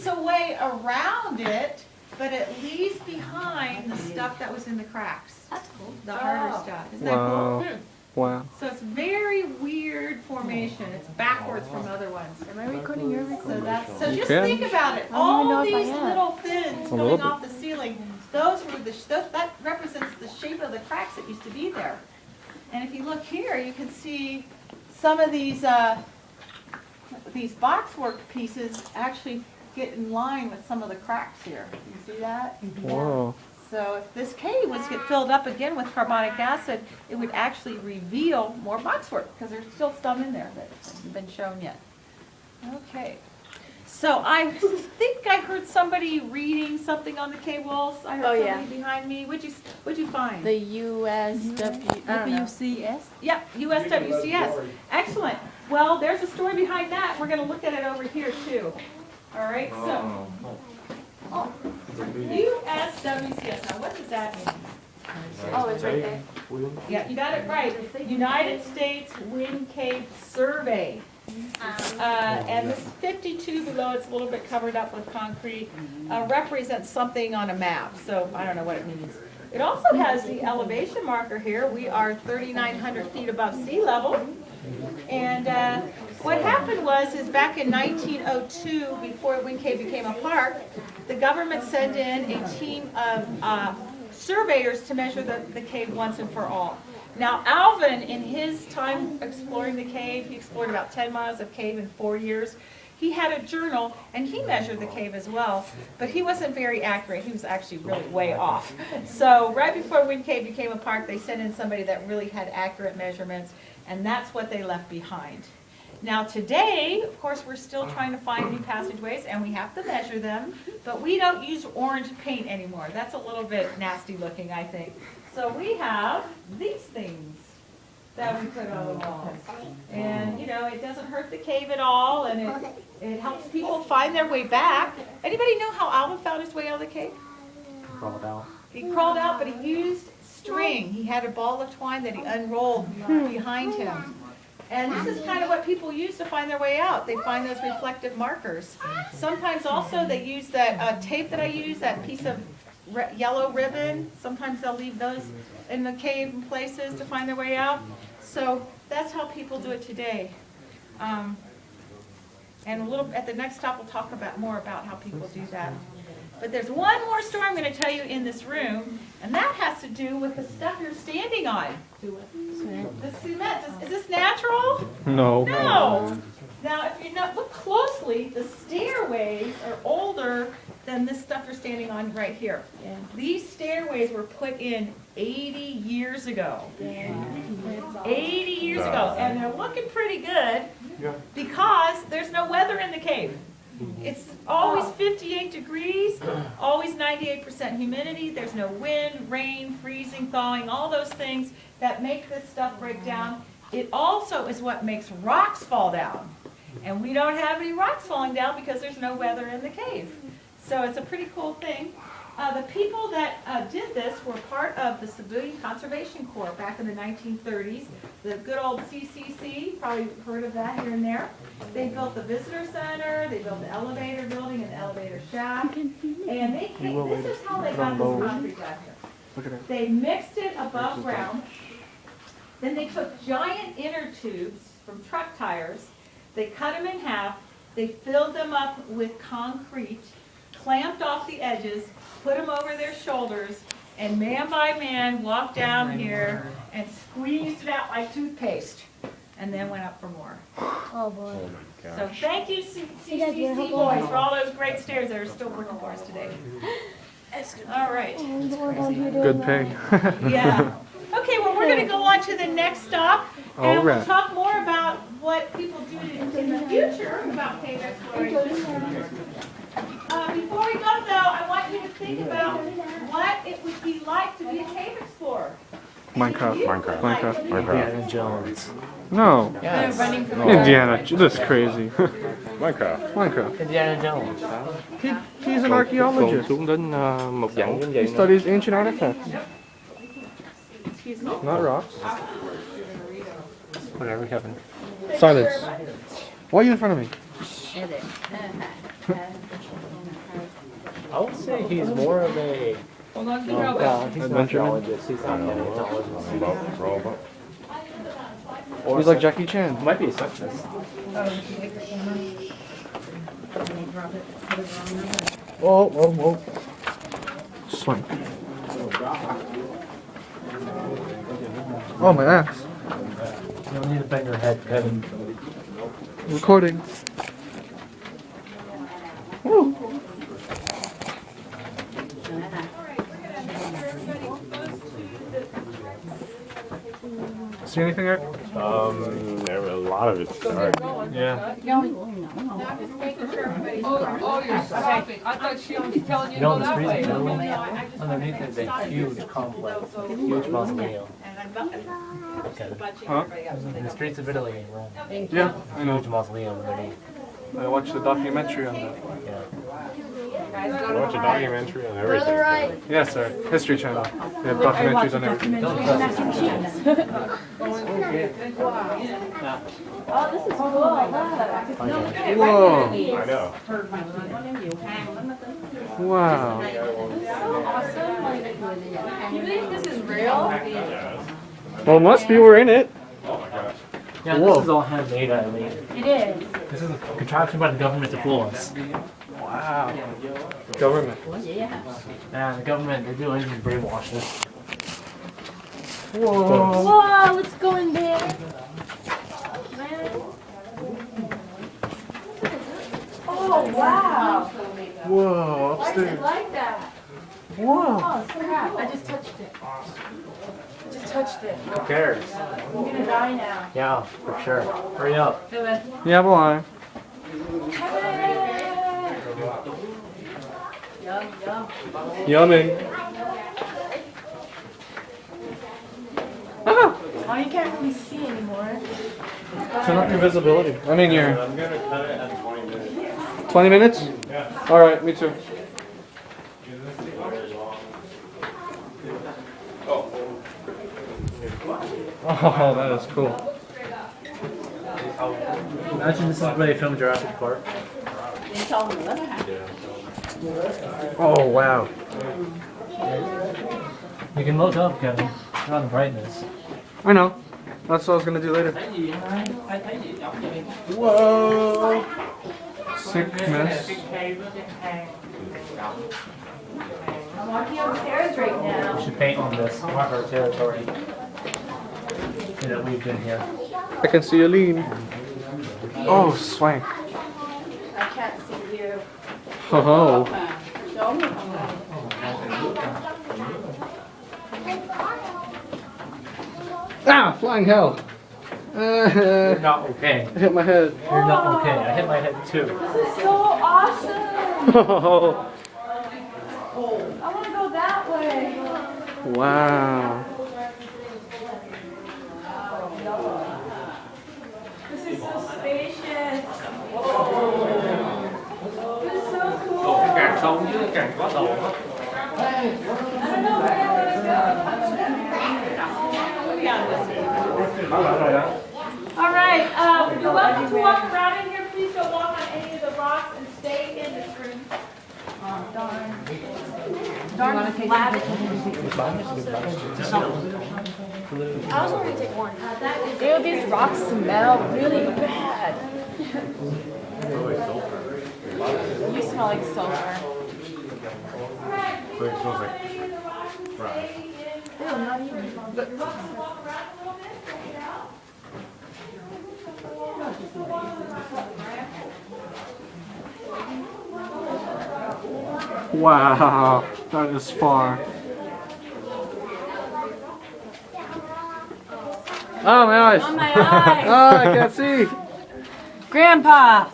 eats away around it, but it leaves behind the stuff that was in the cracks. That's cool. The harder stuff. Isn't that Wow. cool? Wow. So it's very weird formation. It's backwards from other ones. Am I recording? You're recording. So just can. think about it. I don't even know All if I these am. little fins A little going off the ceiling, those were that represents the shape of the cracks that used to be there. And if you look here, you can see some of these boxwork pieces actually get in line with some of the cracks here. You see that? Whoa. So if this cave was to get filled up again with carbonic acid, it would actually reveal more boxwork because there's still some in there that hasn't been shown yet. Okay. So I think I heard somebody reading something on the cave walls. I heard Oh, somebody yeah. behind me. What'd you find? The USWCS. Yep, USWCS. Excellent. Well, there's a story behind that. We're going to look at it over here too. All right. So. USWCS. Now, what does that mean? Oh, it's right there. Yeah, you got it right. United States Wind Cave Survey. And this 52 below, it's a little bit covered up with concrete, represents something on a map. So I don't know what it means. It also has the elevation marker here. We are 3,900 feet above sea level. And what happened is back in 1902, before Wind Cave became a park, the government sent in a team of surveyors to measure the cave once and for all. Now, Alvin, in his time exploring the cave, he explored about 10 miles of cave in 4 years. He had a journal, and he measured the cave as well, but he wasn't very accurate. He was actually really way off. So right before Wind Cave became a park, they sent in somebody that really had accurate measurements, and that's what they left behind. Now today, of course, we're still trying to find new passageways, and we have to measure them, but we don't use orange paint anymore. That's a little bit nasty looking, I think. So we have these things that we put on the walls. And, you know, it doesn't hurt the cave at all, and it helps people find their way back. Anybody know how Alvin found his way out of the cave? Crawled out. He crawled out, but he used string. He had a ball of twine that he unrolled behind him. And this is kind of what people use to find their way out. They find those reflective markers. Sometimes also they use that tape that I use, that piece of yellow ribbon. Sometimes they'll leave those in the cave in places to find their way out. So that's how people do it today. And a little at the next stop we'll talk more about how people do that. But there's one more story I'm going to tell you in this room, and that has to do with the stuff you're standing on. The cement. Is this natural? No. No. Now, if you look closely, the stairways are older than this stuff you're standing on right here. Yeah. These stairways were put in 80 years ago. 80 years ago, and they're looking pretty good because there's no weather in the cave. It's always 58 degrees, always 98% humidity. There's no wind, rain, freezing, thawing, all those things that make this stuff break down. It also is what makes rocks fall down. And we don't have any rocks falling down because there's no weather in the cave. So it's a pretty cool thing. The people that did this were part of the Civilian Conservation Corps back in the 1930s. The good old CCC, probably heard of that here and there. They built the visitor center, they built the elevator building and the elevator shaft. And they came, this is how they got this concrete down here. Look at that. They mixed it above ground. Then they took giant inner tubes from truck tires. They cut them in half. They filled them up with concrete, clamped off the edges, put them over their shoulders, and man by man walked down here and squeezed it out like toothpaste, and then went up for more. Oh boy. So thank you, CCC boys, for all those great stairs that are still working for us today. All right. Good pay. Yeah. Okay, well, we're going to go on to the next stop, and All we'll right. talk more about what people do in the future about cave exploration. Before we go, though, I want you to think about what it would be like to be a cave explorer. Minecraft. Minecraft. Indiana Minecraft. Jones. No. Yes. Running from Indiana. This is crazy. Minecraft. Minecraft. Indiana Jones. He's an archaeologist. Xuống đến một dặn như vậy. He studies ancient artifacts, Excuse me. not rocks. Whatever, Kevin. Silence. Why are you in front of me? Edit. I would say he's more of a Hold on, he's not an Adventureman? archaeologist. He's not an entomologist. Or He's like Jackie Chan. might be a scientist. Whoa, whoa, whoa. Swing. Oh, my ass. You don't need to bend your head, Kevin. Recording. Woo. See anything, Eric? There were a lot of it's dark. Yeah. Oh, you're stopping. I thought she was telling you You to know, go the that streets way. of Italy, underneath is a huge complex, huge mausoleum. Huh? The streets of Italy in Rome, Yeah, I know. huge mausoleum underneath. I watched the documentary on that. Yeah. I watch a documentary on everything. Yes, sir. History Channel. They have documentaries on everything. Oh, this is cool. Whoa. I know. Wow. You think this is real? Well, it must be. We're in it. Yeah, Whoa. this is all handmade, I mean. It is. This is a contraption by the government to fool us. Wow. Government. Man, the government, they do anything to brainwash us. Whoa. Whoa, let's go in there. Man. Oh, wow. Whoa. I didn't Upstairs. like that. Whoa. Oh, crap. I just touched it. I just touched it. Who cares? I'm gonna die now. Yeah, for sure. Hurry up. Yeah, boy. Yum, yum. Yummy. Ah! Oh, you can't really see anymore. Turn up your visibility. I mean, your I'm gonna cut it at 20 minutes. 20 minutes? Yeah. All right, me too. Oh, that is cool. Imagine this is where they filmed Jurassic Park. Oh, wow. You can look up, Kevin. Turn on the brightness. I know. That's what I was going to do later. Whoa. Sickness. I'm walking upstairs right now. We should paint on this. Mark our territory. So that we've been here. I can see you lean. Oh, swank. I can't see you. Oh, Show me. ah, flying hell. You're not okay. I hit my head. You're not okay. I hit my head too. This is so awesome. Oh, I want to go that way. wow. This is so spacious. This is so cool. Càng sâu chứ càng có đầu. I don't know where I want to go. All right, you're welcome to walk around in here. Please don't walk on any of the rocks and stay in this room. Oh, darn. Darn flat. I was going to take one. Ew, these rocks smell really bad. You smell like sulfur. So it smells like fries. Ew, not even. Wow, that is far. Oh, my eyes. On my eyes. Oh, I can't see. Grandpa.